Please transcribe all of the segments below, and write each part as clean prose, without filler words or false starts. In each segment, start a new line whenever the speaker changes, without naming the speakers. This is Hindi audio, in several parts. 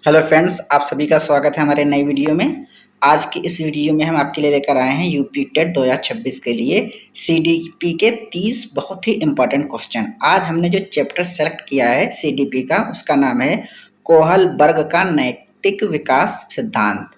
हेलो फ्रेंड्स, आप सभी का स्वागत है हमारे नई वीडियो में। आज की इस वीडियो में हम आपके लिए लेकर आए हैं यूपी टेट 2026 के लिए सीडीपी के 30 बहुत ही इम्पोर्टेंट क्वेश्चन। आज हमने जो चैप्टर सेलेक्ट किया है सीडीपी का, उसका नाम है कोहलबर्ग का नैतिक विकास सिद्धांत।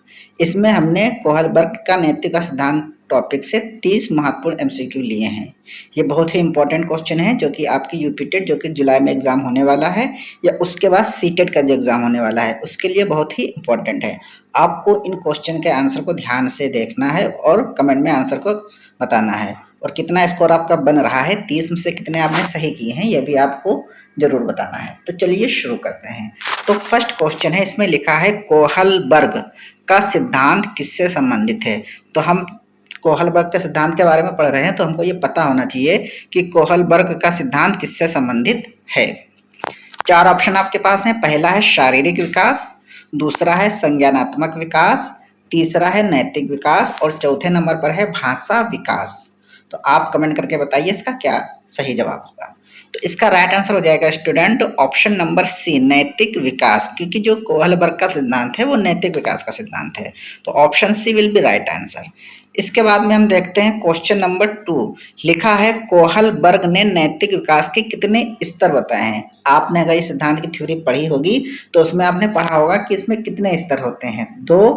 इसमें हमने कोहलबर्ग का नैतिक सिद्धांत टॉपिक से 30 महत्वपूर्ण एमसीक्यू लिए हैं। ये बहुत ही इंपॉर्टेंट क्वेश्चन है जो कि आपकी यूपी टेट जो कि जुलाई में एग्जाम होने वाला है या उसके बाद सीटेट का जो एग्जाम होने वाला है उसके लिए बहुत ही इंपॉर्टेंट है। आपको इन क्वेश्चन के आंसर को ध्यान से देखना है और कमेंट में आंसर को बताना है। और कितना स्कोर आपका बन रहा है, 30 में से कितने आपने सही किए हैं, यह भी आपको जरूर बताना है। तो चलिए शुरू करते हैं। तो फर्स्ट क्वेश्चन है, इसमें लिखा है कोहलबर्ग का सिद्धांत किससे संबंधित है। तो हम कोहलबर्ग के सिद्धांत के बारे में पढ़ रहे हैं तो हमको ये पता होना चाहिए कि कोहलबर्ग का सिद्धांत किससे संबंधित है। 4 ऑप्शन आपके पास हैं। पहला है शारीरिक विकास, दूसरा है संज्ञानात्मक विकास, तीसरा है नैतिक विकास और चौथे नंबर पर है भाषा विकास। तो आप कमेंट करके बताइए इसका क्या सही जवाब होगा। तो इसका राइट आंसर हो जाएगा स्टूडेंट ऑप्शन नंबर सी, नैतिक विकास, क्योंकि जो कोहलबर्ग का सिद्धांत है वो नैतिक विकास का सिद्धांत है। तो option C will be right answer. इसके बाद में हम देखते हैं क्वेश्चन नंबर 2। लिखा है कोहलबर्ग ने नैतिक विकास के कितने स्तर बताए हैं। आपने अगर इस सिद्धांत की थ्योरी पढ़ी होगी तो उसमें आपने पढ़ा होगा कि इसमें कितने स्तर होते हैं, 2,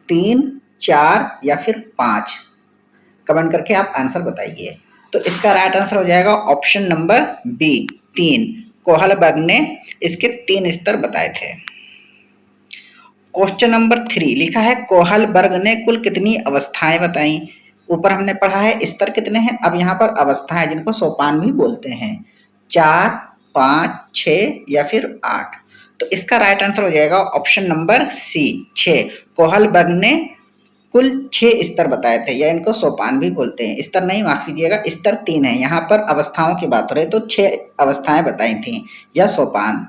3, 4 या फिर 5। कमेंट करके आप आंसर बताइए। तो इसका राइट आंसर हो जाएगा ऑप्शन नंबर बी, 3। कोहलबर्ग ने इसके 3 स्तर बताए थे। क्वेश्चन नंबर 3 लिखा है कोहलबर्ग ने कुल कितनी अवस्थाएं बताई। ऊपर हमने पढ़ा है स्तर कितने हैं, अब यहाँ पर अवस्थाएं जिनको सोपान भी बोलते हैं, 4, 5, 6 या फिर 8। तो इसका राइट आंसर हो जाएगा ऑप्शन नंबर सी, 6। कोहलबर्ग ने कुल 6 स्तर बताए थे, या इनको सोपान भी बोलते हैं। स्तर नहीं, माफ कीजिएगा, स्तर 3 है। यहाँ पर अवस्थाओं की बात हो रही है तो 6 अवस्थाएं बताई थी या सोपान।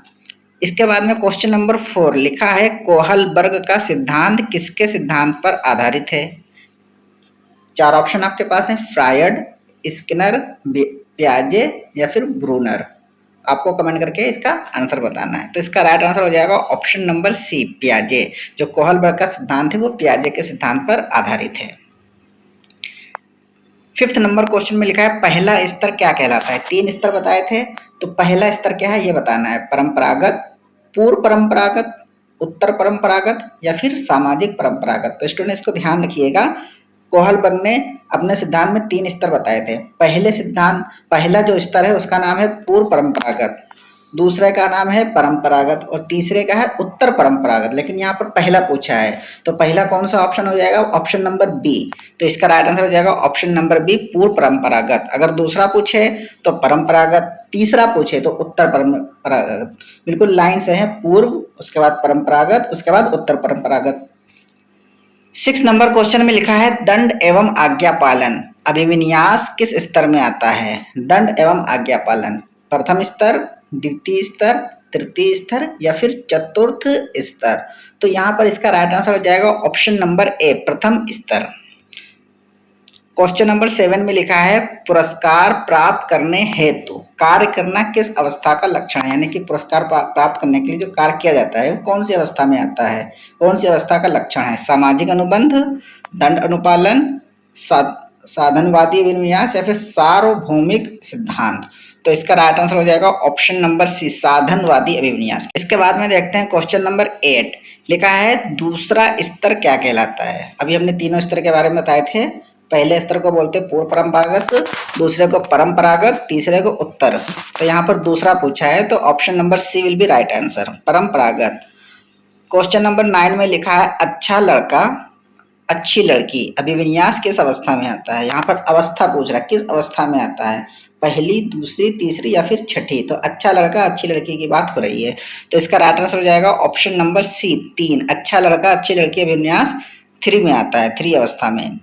इसके बाद में क्वेश्चन नंबर 4 लिखा है कोहलबर्ग का सिद्धांत किसके सिद्धांत पर आधारित है। 4 ऑप्शन आपके पास हैं, फ्रायड, स्किनर, पियाजे या फिर ब्रूनर। आपको कमेंट करके इसका आंसर बताना है। तो इसका राइट आंसर हो जाएगा ऑप्शन नंबर सी, पियाजे। जो कोहलबर्ग का सिद्धांत है वो पियाजे के सिद्धांत पर आधारित है। 5th नंबर क्वेश्चन में लिखा है पहला स्तर क्या कहलाता है। 3 स्तर बताए थे, तो पहला स्तर क्या है ये बताना है। परंपरागत, पूर्व परंपरागत, उत्तर परंपरागत या फिर सामाजिक परंपरागत। तो स्टूडेंट इसको ध्यान रखिएगा, कोहलबर्ग ने अपने सिद्धांत में 3 स्तर बताए थे। पहला जो स्तर है उसका नाम है पूर्व परंपरागत, दूसरे का नाम है परंपरागत और तीसरे का है उत्तर परंपरागत। लेकिन यहाँ पर पहला पूछा है तो पहला कौन सा ऑप्शन हो जाएगा, ऑप्शन नंबर बी। तो इसका राइट आंसर हो जाएगा ऑप्शन नंबर बी, पूर्व परंपरागत। अगर दूसरा पूछे तो परंपरागत, तीसरा पूछे तो उत्तर परंपरागत। बिल्कुल लाइन से है, पूर्व, उसके बाद परंपरागत, उसके बाद उत्तर परंपरागत। 6 नंबर क्वेश्चन में लिखा है दंड एवं आज्ञा पालन अभिविन्यास किस स्तर में आता है। दंड एवं आज्ञा पालन प्रथम स्तर, द्वितीय स्तर, तृतीय स्तर या फिर चतुर्थ स्तर। तो यहाँ पर इसका राइट आंसर हो जाएगा ऑप्शन नंबर ए, प्रथम स्तर। क्वेश्चन नंबर 7 में लिखा है पुरस्कार प्राप्त करने हेतु कार्य करना किस अवस्था का लक्षण है। यानी कि पुरस्कार प्राप्त करने के लिए जो कार्य किया जाता है वो कौन सी अवस्था में आता है, कौन सी अवस्था का लक्षण है। सामाजिक अनुबंध, दंड अनुपालन, साधनवादी अभिविन्यास या फिर सार्वभौमिक सिद्धांत। तो इसका राइट आंसर हो जाएगा ऑप्शन नंबर सी, साधनवादी अभिविन्यास। इसके बाद में देखते हैं क्वेश्चन नंबर 8 लिखा है दूसरा स्तर क्या कहलाता है। अभी हमने तीनों स्तर के बारे में बताए थे। पहले स्तर को बोलते हैं पूर्व परंपरागत, दूसरे को परंपरागत, तीसरे को उत्तर। तो यहाँ पर दूसरा पूछा है तो option number C will be right answer, परंपरागत। क्वेश्चन नंबर 9 में लिखा है अच्छा लड़का अच्छी लड़की अभिविन्यास किस अवस्था में आता है। यहाँ पर अवस्था पूछ रहा है, किस अवस्था में आता है, पहली, दूसरी, तीसरी या फिर छठी। तो अच्छा लड़का अच्छी लड़की की बात हो रही है। तो इसका राइट आंसर हो जाएगा ऑप्शन नंबर सी, 3। अच्छा लड़का अच्छी लड़की अभिविन्यास 3 में आता है, 3 अवस्था में।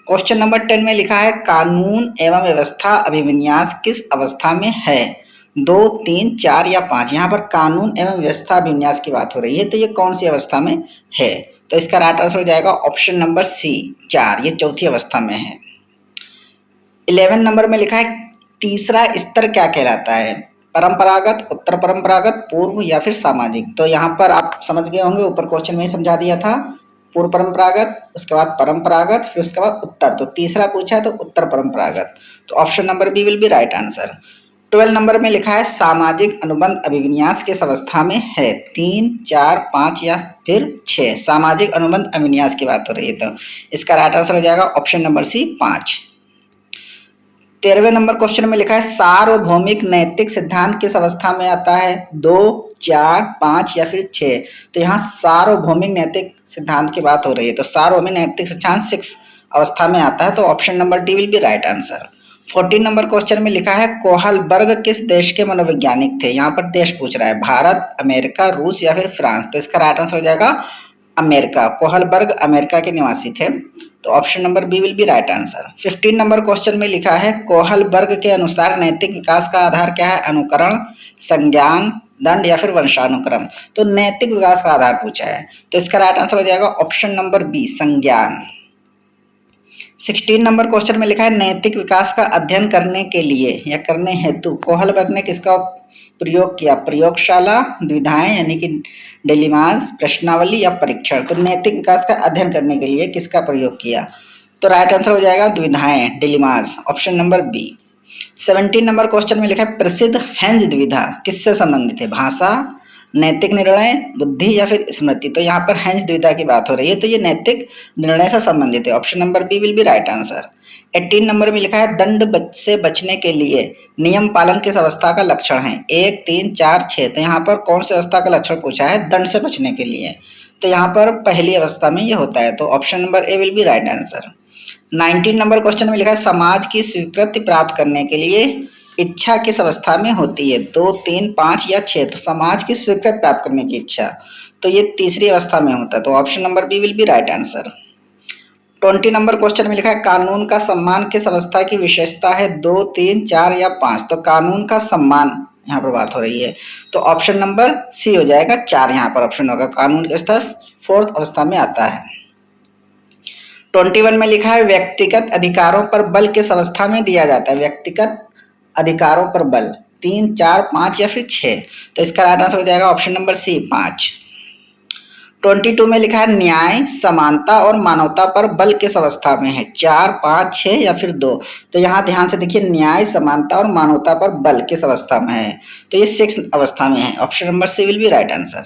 क्वेश्चन नंबर 10 में लिखा है कानून एवं व्यवस्था अभिविन्यास किस अवस्था में है। 2, 3, 4 या 5। यहाँ पर कानून एवं व्यवस्था अभिविन्यास की बात हो रही है तो ये कौन सी अवस्था में है। तो इसका राइट आंसर हो जाएगा ऑप्शन नंबर सी, 4। ये चौथी अवस्था में है। 11 नंबर में लिखा है तीसरा स्तर क्या कहलाता है। परंपरागत, उत्तर परंपरागत, पूर्व या फिर सामाजिक। तो यहाँ पर आप समझ गए होंगे, ऊपर क्वेश्चन में ही समझा दिया था। पूर्व परंपरागत, उसके बाद परंपरागत, फिर उसके बाद उत्तर। तो तीसरा पूछा है तो उत्तर परंपरागत। तो option number B will be right answer. 12 नंबर में लिखा है सामाजिक अनुबंध अभिविन्यास किस अवस्था में है? 3, 4, 5 या फिर 6। सामाजिक अनुबंध अभिविन्यास की बात हो रही है, तो इसका राइट आंसर हो जाएगा ऑप्शन नंबर सी 5। 13वें नंबर क्वेश्चन में लिखा है सार्वभौमिक नैतिक सिद्धांत किस अवस्था में आता है? 2, 4, 5 या फिर 6। तो यहाँ सार्वभौमिक नैतिक सिद्धांत की बात हो रही है, तो सार्वभौमिक नैतिक सिद्धांत 6 अवस्था में आता है। तो option number D will be right answer. 14 number question में लिखा है कोहलबर्ग किस देश के मनोवैज्ञानिक थे? यहाँ पर देश पूछ रहा है, भारत, अमेरिका, रूस या फिर फ्रांस। तो इसका राइट आंसर हो जाएगा अमेरिका। कोहलबर्ग अमेरिका के निवासी थे। तो option number B will be right answer. 15 नंबर क्वेश्चन में लिखा है कोहलबर्ग के अनुसार नैतिक विकास का आधार क्या है? अनुकरण, संज्ञान, दंड या फिर वंशानुक्रम। तो नैतिक विकास का आधार पूछा है, तो इसका राइट आंसर हो जाएगा ऑप्शन नंबर बी, संज्ञान। 16 नंबर क्वेश्चन में लिखा है नैतिक विकास का अध्ययन करने के लिए या करने हेतु कोहलबर्ग ने किसका प्रयोग किया? प्रयोगशाला, द्विधाएं यानी कि डेलिमास, प्रश्नावली या परीक्षण। तो नैतिक विकास का अध्ययन करने के लिए किसका प्रयोग किया? तो राइट आंसर हो जाएगा द्विधाएं, डेलिमास, ऑप्शन नंबर बी। 17 नंबर क्वेश्चन में लिखा है प्रसिद्ध हेंज द्विधा किससे संबंधित है? भाषा, नैतिक निर्णय, बुद्धि या फिर स्मृति। तो यहाँ पर हेंज द्विधा की बात हो रही है, तो ये नैतिक निर्णय से संबंधित है। Option number B will be right answer. 18 नंबर में लिखा है दंड से बचने के लिए नियम पालन किस अवस्था का लक्षण है? 1, 3, 4, 6। तो यहाँ पर कौन सी अवस्था का लक्षण पूछा है? दंड से बचने के लिए। तो यहाँ पर पहली अवस्था में ये होता है, तो option number A will be right answer. 19 number question में लिखा है समाज की स्वीकृति प्राप्त करने के लिए इच्छा किस अवस्था में होती है? 2, 3, 5 या 6। तो समाज की स्वीकृति प्राप्त करने की इच्छा, तो ये तीसरी अवस्था में होता है, तो option number B will be right answer. 20 नंबर क्वेश्चन में लिखा है कानून का सम्मान किस अवस्था की विशेषता है? 2, 3, 4 या 5। तो कानून का सम्मान यहाँ पर बात हो रही है, तो ऑप्शन नंबर सी हो जाएगा 4। यहाँ पर ऑप्शन होगा कानून की अवस्था 4th अवस्था में आता है। 21 में लिखा है व्यक्तिगत अधिकारों पर बल किस अवस्था में दिया जाता है? व्यक्तिगत अधिकारों पर बल 3, 4, 5 या फिर 6। तो इसका राइट आंसर हो जाएगा ऑप्शन नंबर सी 5। 22 में लिखा है न्याय, समानता और मानवता पर बल किस अवस्था में है? 4, 5, 6 या फिर 2। तो यहाँ ध्यान से देखिए न्याय, समानता और मानवता पर बल किस अवस्था में है? तो ये 6th अवस्था में है, option number C will be right answer.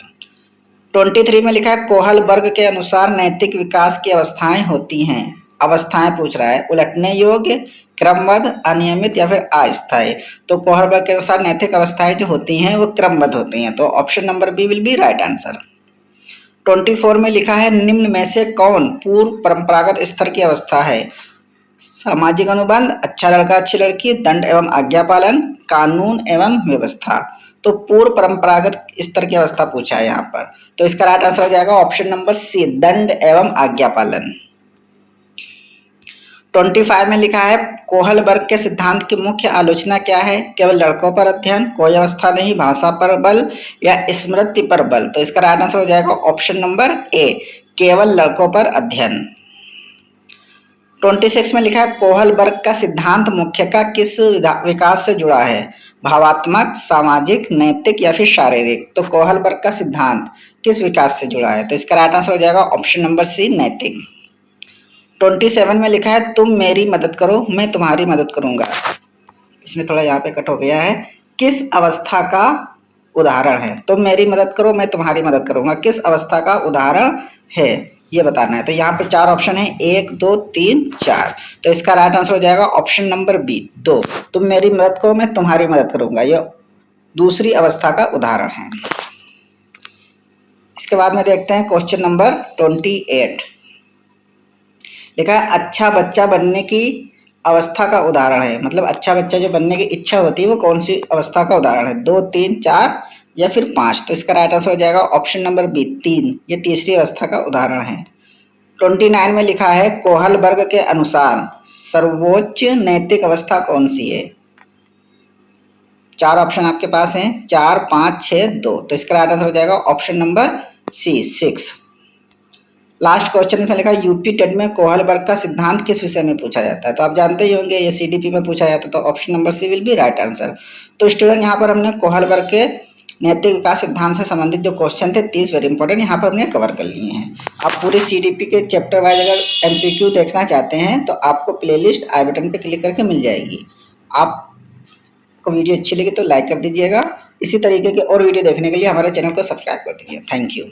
23 में लिखा है कोहलबर्ग के अनुसार नैतिक विकास की अवस्थाएं होती हैं। अवस्थाएं पूछ रहा है, उलटने योग्य, क्रमबद्ध, अनियमित या फिर अस्थायी। तो कोहलबर्ग के अनुसार नैतिक अवस्थाएं जो होती हैं वो क्रमबद्ध होती हैं, तो option number B will be right answer. 24 में लिखा है निम्न में से कौन पूर्व परंपरागत स्तर की अवस्था है? सामाजिक अनुबंध, अच्छा लड़का अच्छी लड़की, दंड एवं आज्ञा पालन, कानून एवं व्यवस्था। तो पूर्व परंपरागत स्तर की अवस्था पूछा है यहाँ पर, तो इसका राइट आंसर हो जाएगा ऑप्शन नंबर सी, दंड एवं आज्ञा पालन। 25 में लिखा है कोहलबर्ग के सिद्धांत की मुख्य आलोचना क्या है? केवल लड़कों पर अध्ययन, कोई अवस्था नहीं, भाषा पर बल या स्मृति पर बल। तो इसका राइट आंसर हो जाएगा ऑप्शन नंबर ए, केवल लड़कों पर अध्ययन। 26 में लिखा है कोहलबर्ग का सिद्धांत मुख्यतः किस विकास से जुड़ा है? भावात्मक, सामाजिक, नैतिक या फिर शारीरिक। तो कोहलबर्ग का सिद्धांत किस विकास से जुड़ा है? तो इसका राइट आंसर हो जाएगा ऑप्शन नंबर सी, नैतिक। 27 में लिखा है तुम मेरी मदद करो मैं तुम्हारी मदद करूंगा। इसमें थोड़ा यहाँ पे कट हो गया है, किस अवस्था का उदाहरण है? तुम मेरी मदद करो मैं तुम्हारी मदद करूंगा, किस अवस्था का उदाहरण है ये बताना है। तो यहाँ पे 4 ऑप्शन है, 1, 2, 3, 4। तो इसका राइट आंसर हो जाएगा ऑप्शन नंबर बी, 2। तुम मेरी मदद करो मैं तुम्हारी मदद करूंगा, यह दूसरी अवस्था का उदाहरण है। इसके बाद में देखते हैं क्वेश्चन नंबर 28। लिखा है अच्छा बच्चा बनने की अवस्था का उदाहरण है, मतलब अच्छा बच्चा जो बनने की इच्छा होती है वो कौन सी अवस्था का उदाहरण है? 2, 3, 4 या फिर 5। तो इसका राइट आंसर हो जाएगा ऑप्शन नंबर बी, 3। ये तीसरी अवस्था का उदाहरण है। 29 में लिखा है कोहलबर्ग के अनुसार सर्वोच्च नैतिक अवस्था कौन सी है? 4 ऑप्शन आपके पास हैं, 4, 5, 6, 2। तो इसका राइट आंसर हो जाएगा option number C, 6। Last question इसमें लिखा है यूपी टेट में कोहलबर्ग का सिद्धांत किस विषय में पूछा जाता है। तो आप जानते ही होंगे ये सीडीपी में पूछा जाता है, तो option number C will be right answer. तो स्टूडेंट यहाँ पर हमने कोहलबर्ग के नैतिक विकास सिद्धांत से संबंधित जो क्वेश्चन थे 30 वेरी इंपॉर्टेंट यहाँ पर हमने कवर कर लिए हैं। आप पूरे सीडीपी के चैप्टर वाइज अगर एमसीक्यू देखना चाहते हैं तो आपको प्लेलिस्ट आई बटन पे क्लिक करके मिल जाएगी। आपको वीडियो अच्छी लगी तो लाइक कर दीजिएगा। इसी तरीके के और वीडियो देखने के लिए हमारे चैनल को सब्सक्राइब कर दीजिए। Thank you.